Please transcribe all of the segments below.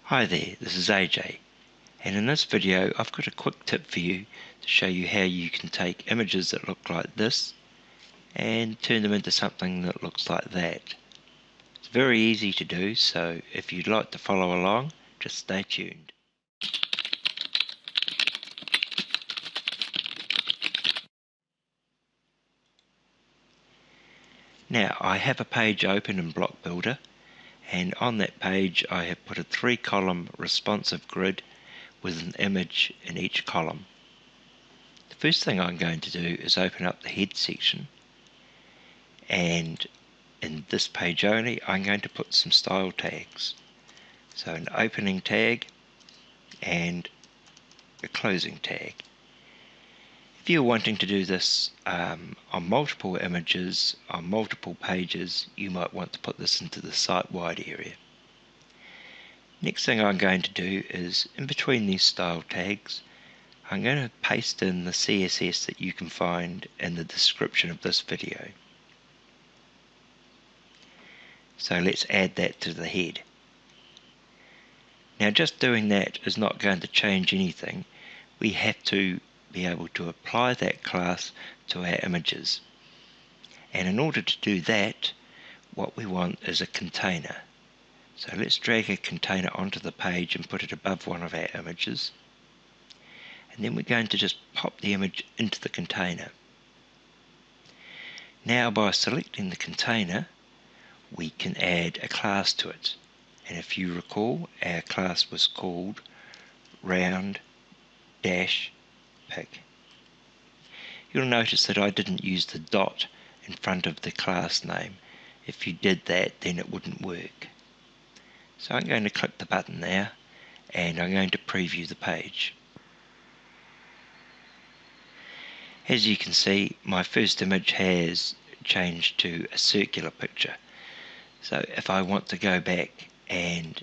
Hi there, this is AJ, and in this video I've got a quick tip for you to show you how you can take images that look like this and turn them into something that looks like that. It's very easy to do, so if you'd like to follow along, just stay tuned. Now I have a page open in BlockBuilder, and on that page I have put a 3-column responsive grid with an image in each column. The first thing I'm going to do is open up the head section, and in this page only I'm going to put some style tags. So an opening tag and a closing tag. If you're wanting to do this on multiple images, on multiple pages, you might want to put this into the site-wide area. Next thing I'm going to do is, in between these style tags, I'm going to paste in the CSS that you can find in the description of this video. So let's add that to the head. Now just doing that is not going to change anything. We have to be able to apply that class to our images. And in order to do that, what we want is a container. So let's drag a container onto the page and put it above one of our images. And then we're going to just pop the image into the container. Now by selecting the container, we can add a class to it. And if you recall, our class was called round-pic. You'll notice that I didn't use the dot in front of the class name. If you did that, then it wouldn't work. So I'm going to click the button there, and I'm going to preview the page. As you can see, my first image has changed to a circular picture. So if I want to go back and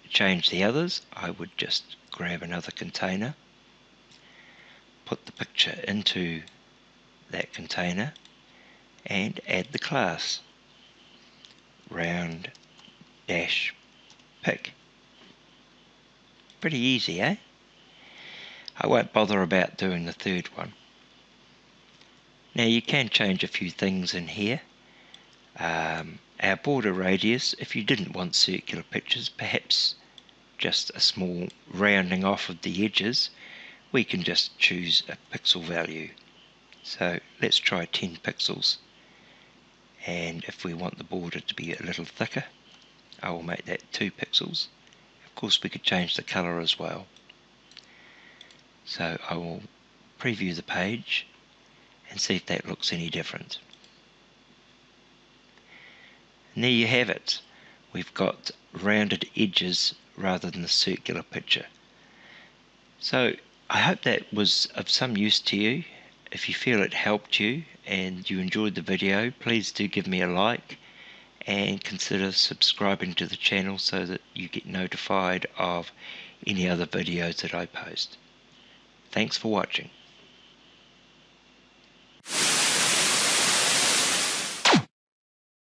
change the others, I would just grab another container, put the picture into that container, and add the class round-pic. Pretty easy, eh? I won't bother about doing the third one. Now you can change a few things in here. Our border radius, if you didn't want circular pictures, perhaps just a small rounding off of the edges, we can just choose a pixel value. So let's try 10 pixels. And if we want the border to be a little thicker, I will make that 2 pixels. Of course we could change the color as well. So I will preview the page and see if that looks any different. And there you have it. We've got rounded edges rather than the circular picture. So I hope that was of some use to you. If you feel it helped you and you enjoyed the video, please do give me a like and consider subscribing to the channel so that you get notified of any other videos that I post. Thanks for watching.